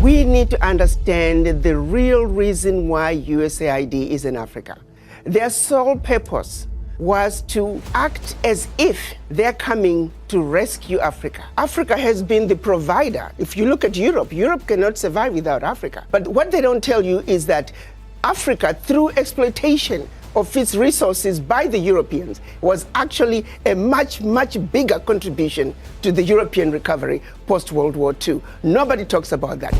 We need to understand the real reason why USAID is in Africa. Their sole purpose was to act as if they're coming to rescue Africa. Africa has been the provider. If you look at Europe, Europe cannot survive without Africa. But what they don't tell you is that Africa, through exploitation of its resources by the Europeans, was actually a much, much bigger contribution to the European recovery post-World War II. Nobody talks about that.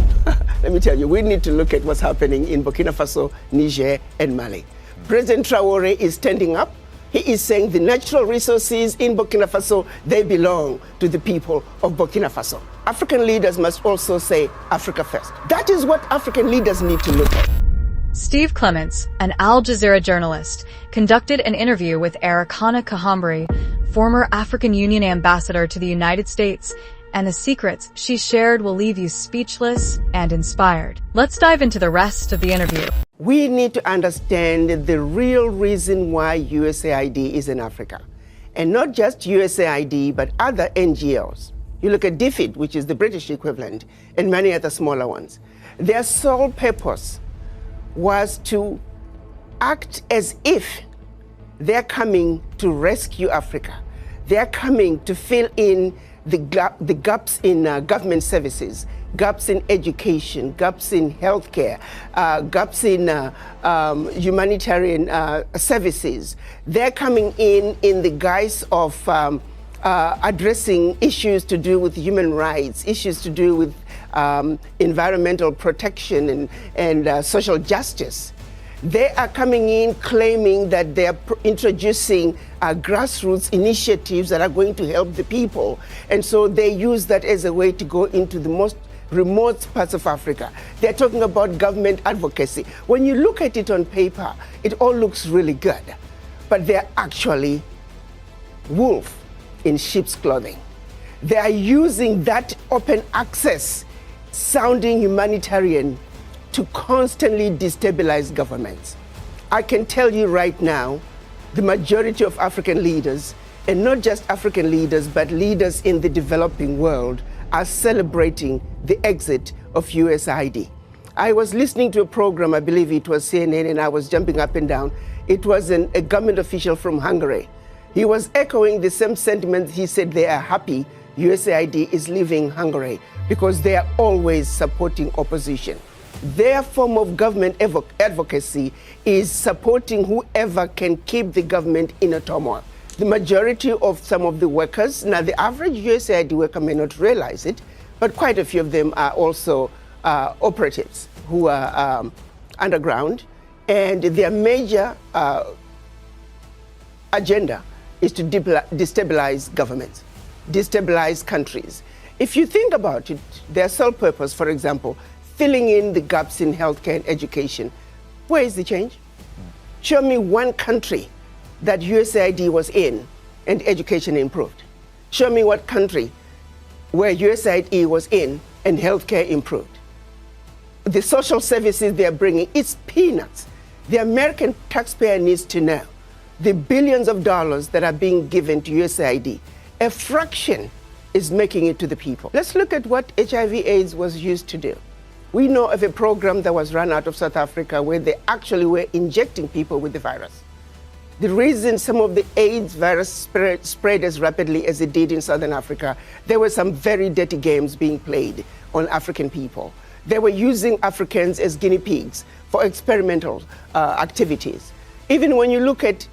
Let me tell you, we need to look at what's happening in Burkina Faso, Niger, and Mali. President Traore is standing up. He is saying the natural resources in Burkina Faso, they belong to the people of Burkina Faso. African leaders must also say Africa first. That is what African leaders need to look at. Steve Clements, an Al Jazeera journalist, conducted an interview with Arikana Kahambari, former African Union ambassador to the United States, and the secrets she shared will leave you speechless and inspired. Let's dive into the rest of the interview. We need to understand the real reason why USAID is in Africa. And not just USAID, but other NGOs. You look at DFID, which is the British equivalent, and many other smaller ones. Their sole purpose was to act as if they're coming to rescue Africa. They're coming to fill in the gaps in government services, gaps in education, gaps in healthcare, gaps in humanitarian services. They're coming in the guise of addressing issues to do with human rights, issues to do with environmental protection and social justice. They are coming in claiming that they are introducing grassroots initiatives that are going to help the people. And so they use that as a way to go into the most remote parts of Africa. They're talking about government advocacy. When you look at it on paper, it all looks really good. But they're actually wolf in sheep's clothing. They are using that open access sounding humanitarian to constantly destabilize governments. I can tell you right now, the majority of African leaders, and not just African leaders, but leaders in the developing world, are celebrating the exit of USAID. I was listening to a program, I believe it was CNN, and I was jumping up and down. It was a government official from Hungary. He was echoing the same sentiment. He said they are happy USAID is leaving Hungary because they are always supporting opposition. Their form of government advocacy is supporting whoever can keep the government in a turmoil. The majority of some of the workers, now the average USAID worker may not realize it, but quite a few of them are also operatives who are underground, and their major agenda is to destabilize governments, destabilize countries. If you think about it, their sole purpose, for example, filling in the gaps in healthcare and education. Where is the change? Show me one country that USAID was in and education improved. Show me what country where USAID was in and healthcare improved. The social services they're bringing, it's peanuts. The American taxpayer needs to know the billions of dollars that are being given to USAID, a fraction is making it to the people. Let's look at what HIV/AIDS was used to do. We know of a program that was run out of South Africa where they actually were injecting people with the virus. The reason some of the AIDS virus spread as rapidly as it did in Southern Africa, there were some very dirty games being played on African people. They were using Africans as guinea pigs for experimental activities. Even when you look at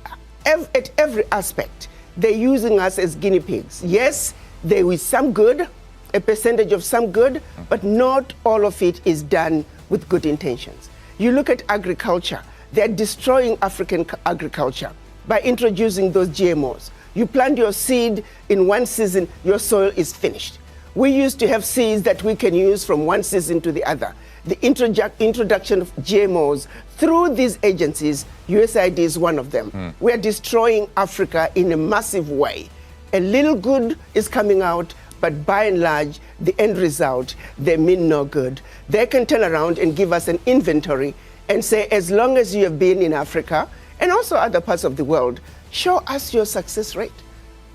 every aspect, they're using us as guinea pigs. Yes, there is some good, a percentage of some good, but not all of it is done with good intentions. You look at agriculture, they're destroying African agriculture by introducing those GMOs. You plant your seed in one season, your soil is finished. We used to have seeds that we can use from one season to the other. The introduction of GMOs through these agencies, USAID is one of them. We are destroying Africa in a massive way. A little good is coming out, but by and large, the end result, they mean no good. They can turn around and give us an inventory and say, as long as you have been in Africa and also other parts of the world, show us your success rate.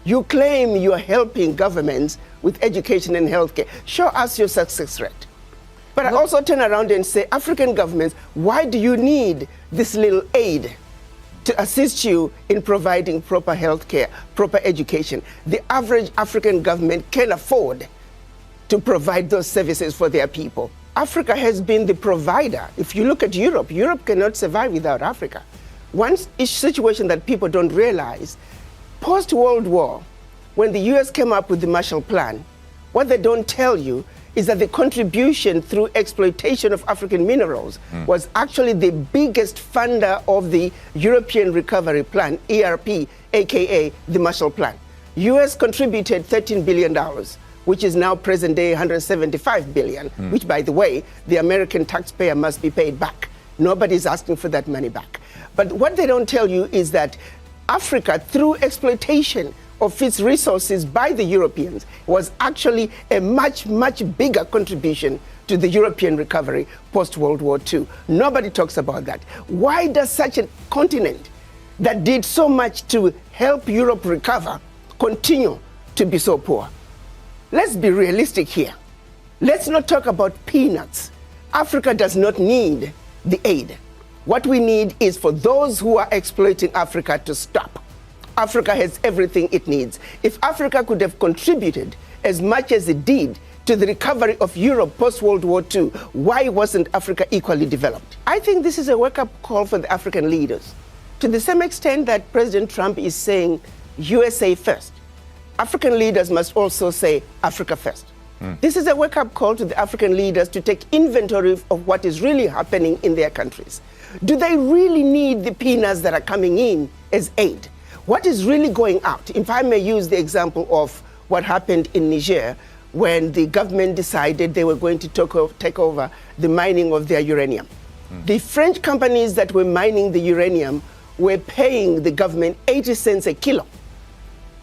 You claim you're helping governments with education and healthcare. Show us your success rate. But I also turn around and say, African governments, why do you need this little aid to assist you in providing proper health care, proper education? The average African government can afford to provide those services for their people. Africa has been the provider. If you look at Europe, Europe cannot survive without Africa. One situation that people don't realize, post-World War, when the US came up with the Marshall Plan, what they don't tell you is that the contribution through exploitation of African minerals was actually the biggest funder of the European Recovery Plan, ERP, aka the Marshall Plan. US contributed $13 billion, which is now present day $175 billion, which, by the way, the American taxpayer must be paid back. Nobody's asking for that money back. But what they don't tell you is that Africa, through exploitation of its resources by the Europeans, was actually a much, much bigger contribution to the European recovery post-World War II. Nobody talks about that. Why does such a continent that did so much to help Europe recover continue to be so poor? Let's be realistic here. Let's not talk about peanuts. Africa does not need the aid. What we need is for those who are exploiting Africa to stop. Africa has everything it needs. If Africa could have contributed as much as it did to the recovery of Europe post-World War II, why wasn't Africa equally developed? I think this is a wake-up call for the African leaders. To the same extent that President Trump is saying USA first, African leaders must also say Africa first. This is a wake-up call to the African leaders to take inventory of what is really happening in their countries. Do they really need the peanuts that are coming in as aid? What is really going out? If I may use the example of what happened in Niger when the government decided they were going to take over the mining of their uranium. The French companies that were mining the uranium were paying the government 80 cents a kilo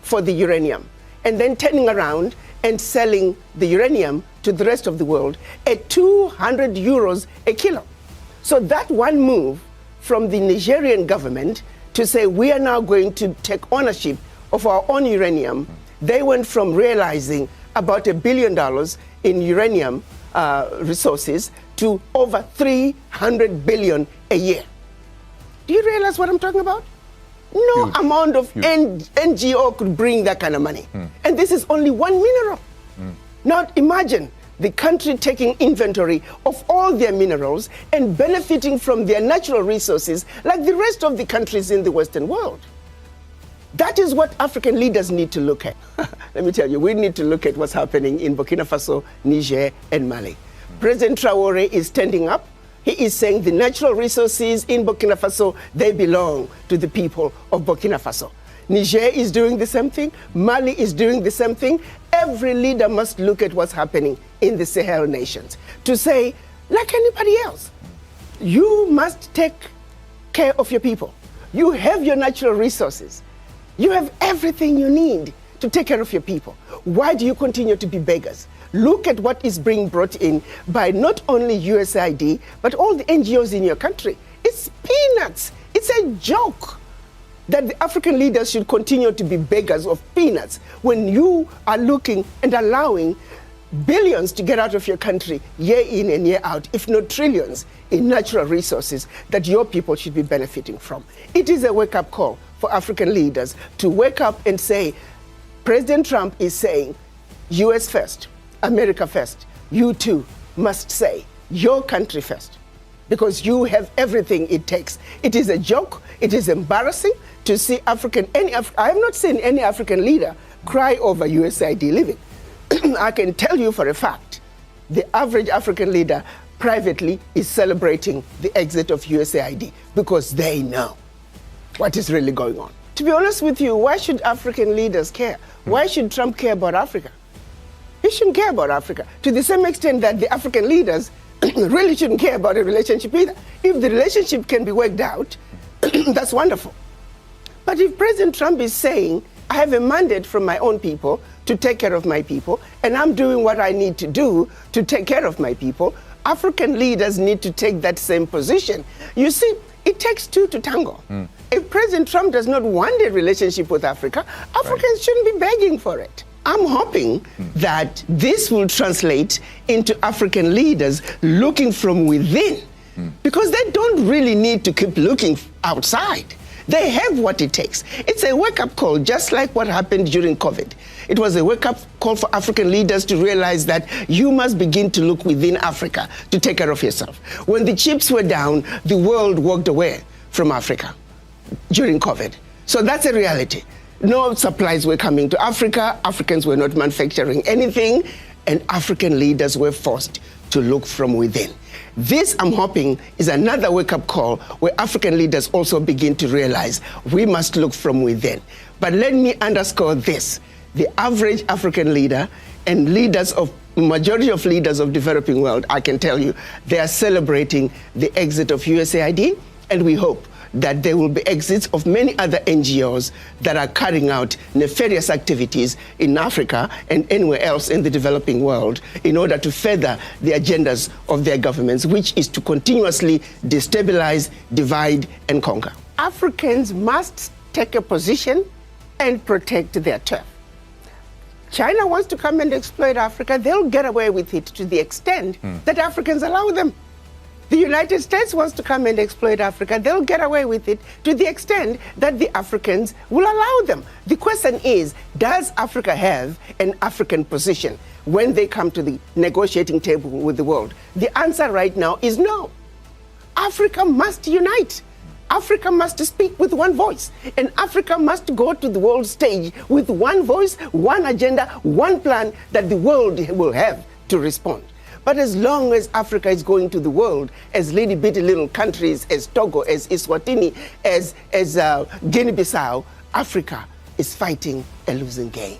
for the uranium, and then turning around and selling the uranium to the rest of the world at 200 euros a kilo. So that one move from the Nigerian government to say we are now going to take ownership of our own uranium, they went from realizing about $1 billion in uranium resources to over 300 billion a year. Do you realize what I'm talking about? No amount of NGO could bring that kind of money. And this is only one mineral. Now imagine the country taking inventory of all their minerals and benefiting from their natural resources like the rest of the countries in the Western world. That is what African leaders need to look at. Let me tell you, we need to look at what's happening in Burkina Faso, Niger, and Mali. President Traore is standing up. He is saying the natural resources in Burkina Faso, they belong to the people of Burkina Faso. Niger is doing the same thing. Mali is doing the same thing. Every leader must look at what's happening in the Sahel nations to say, like anybody else, you must take care of your people. You have your natural resources. You have everything you need to take care of your people. Why do you continue to be beggars? Look at what is being brought in by not only USAID, but all the NGOs in your country. It's peanuts. It's a joke that the African leaders should continue to be beggars of peanuts when you are looking and allowing billions to get out of your country year in and year out, if not trillions, in natural resources that your people should be benefiting from. It is a wake-up call for African leaders to wake up and say, President Trump is saying, US first, America first. You too must say, your country first, because you have everything it takes. It is a joke. It is embarrassing to see I have not seen any African leader cry over USAID living. I can tell you for a fact, the average African leader privately is celebrating the exit of USAID because they know what is really going on. To be honest with you, why should African leaders care? Why should Trump care about Africa? He shouldn't care about Africa to the same extent that the African leaders really shouldn't care about a relationship either. If the relationship can be worked out, that's wonderful. But if President Trump is saying, I have a mandate from my own people to take care of my people, and I'm doing what I need to do to take care of my people, African leaders need to take that same position. You see, it takes two to tango. If President Trump does not want a relationship with Africa, Africans shouldn't be begging for it. I'm hoping that this will translate into African leaders looking from within, because they don't really need to keep looking outside. They have what it takes. It's a wake-up call, just like what happened during COVID. It was a wake-up call for African leaders to realize that you must begin to look within Africa to take care of yourself. When the chips were down, the world walked away from Africa during COVID. So that's a reality. No supplies were coming to Africa, Africans were not manufacturing anything, and African leaders were forced to look from within. This, I'm hoping, is another wake-up call where African leaders also begin to realize we must look from within. But let me underscore this. The average African leader and majority of leaders of developing world, I can tell you, they are celebrating the exit of USAID, and we hope that there will be exits of many other NGOs that are carrying out nefarious activities in Africa and anywhere else in the developing world in order to further the agendas of their governments, which is to continuously destabilize, divide, and conquer. Africans must take a position and protect their turf. China wants to come and exploit Africa. They'll get away with it to the extent that Africans allow them. The United States wants to come and exploit Africa. They'll get away with it to the extent that the Africans will allow them. The question is, does Africa have an African position when they come to the negotiating table with the world? The answer right now is no. Africa must unite. Africa must speak with one voice, and Africa must go to the world stage with one voice, one agenda, one plan that the world will have to respond. But as long as Africa is going to the world as bitty little countries, as Togo, as Eswatini, as Guinea-Bissau, Africa is fighting a losing game.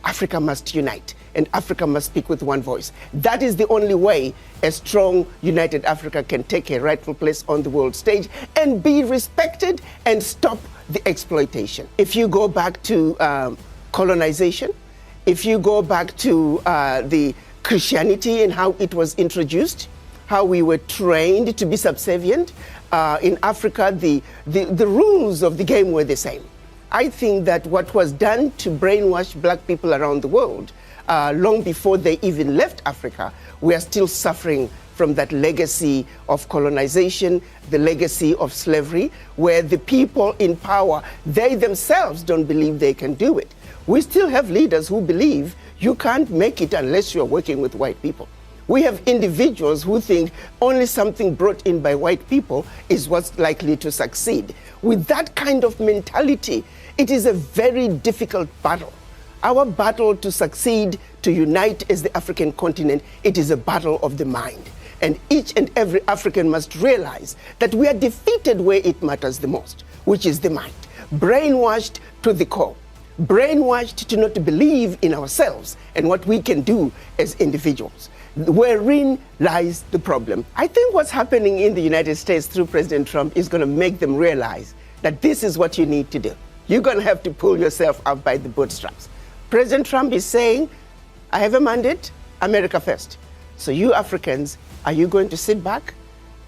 Africa must unite, and Africa must speak with one voice. That is the only way a strong, united Africa can take a rightful place on the world stage and be respected and stop the exploitation. If you go back to colonization, if you go back to the Christianity and how it was introduced, how we were trained to be subservient. In Africa, the rules of the game were the same. I think that what was done to brainwash black people around the world, long before they even left Africa, we are still suffering from that legacy of colonization, the legacy of slavery, where the people in power, they themselves don't believe they can do it. We still have leaders who believe you can't make it unless you're working with white people. We have individuals who think only something brought in by white people is what's likely to succeed. With that kind of mentality, it is a very difficult battle. Our battle to succeed, to unite as the African continent, it is a battle of the mind. And each and every African must realize that we are defeated where it matters the most, which is the mind. Brainwashed to the core. Brainwashed to not believe in ourselves and what we can do as individuals. Wherein lies the problem. I think what's happening in the United States through President Trump is going to make them realize that this is what you need to do. You're going to have to pull yourself up by the bootstraps. President Trump is saying, I have a mandate, America first. So you Africans, are you going to sit back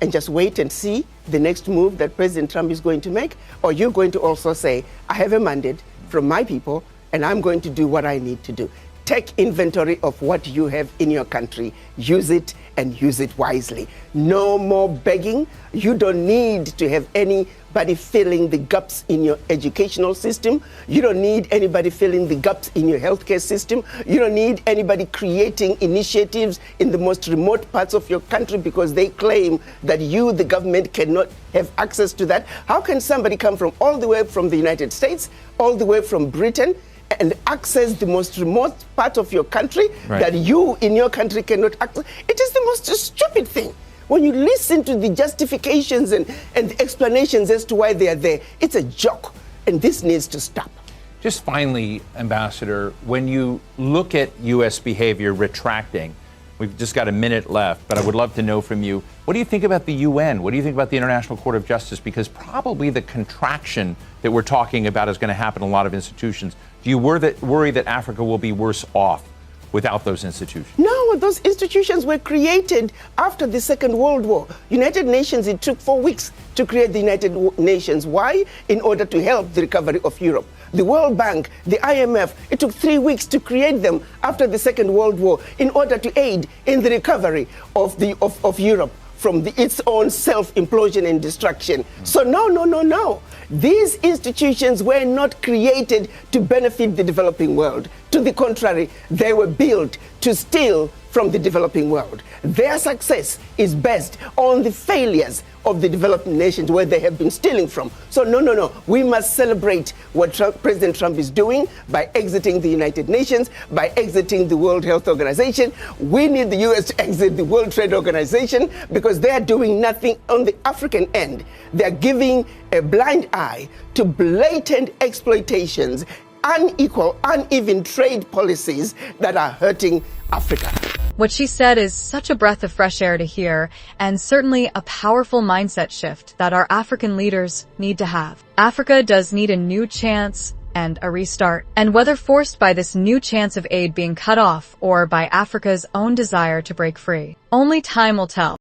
and just wait and see the next move that President Trump is going to make? Or you're going to also say, I have a mandate from my people, and I'm going to do what I need to do. Take inventory of what you have in your country. Use it and use it wisely. No more begging. You don't need to have anybody filling the gaps in your educational system. You don't need anybody filling the gaps in your healthcare system. You don't need anybody creating initiatives in the most remote parts of your country because they claim that you, the government, cannot have access to that. How can somebody come from all the way from the United States, all the way from Britain, and access the most remote part of your country that you in your country cannot access? It is the most stupid thing. When you listen to the justifications and the explanations as to why they are there, it's a joke, and this needs to stop. Just finally, Ambassador, when you look at U.S. behavior retracting, we've just got a minute left, but I would love to know from you, what do you think about the UN? What do you think about the International Court of Justice? Because probably the contraction that we're talking about is going to happen in a lot of institutions. Do you worry that Africa will be worse off without those institutions? No, those institutions were created after the Second World War. United Nations, it took 4 weeks to create the United Nations. Why? In order to help the recovery of Europe. The World Bank, the IMF, it took 3 weeks to create them after the Second World War in order to aid in the recovery of Europe from its own self-implosion and destruction. So no. These institutions were not created to benefit the developing world. To the contrary, they were built to steal from the developing world. Their success is based on the failures of the developing nations where they have been stealing from. So no. We must celebrate what President Trump is doing by exiting the United Nations, by exiting the World Health Organization. We need the U.S. to exit the World Trade Organization because they are doing nothing on the African end. They are giving a blind eye to blatant exploitations, unequal, uneven trade policies that are hurting Africa. What she said is such a breath of fresh air to hear, and certainly a powerful mindset shift that our African leaders need to have. Africa does need a new chance and a restart. And whether forced by this new chance of aid being cut off or by Africa's own desire to break free, only time will tell.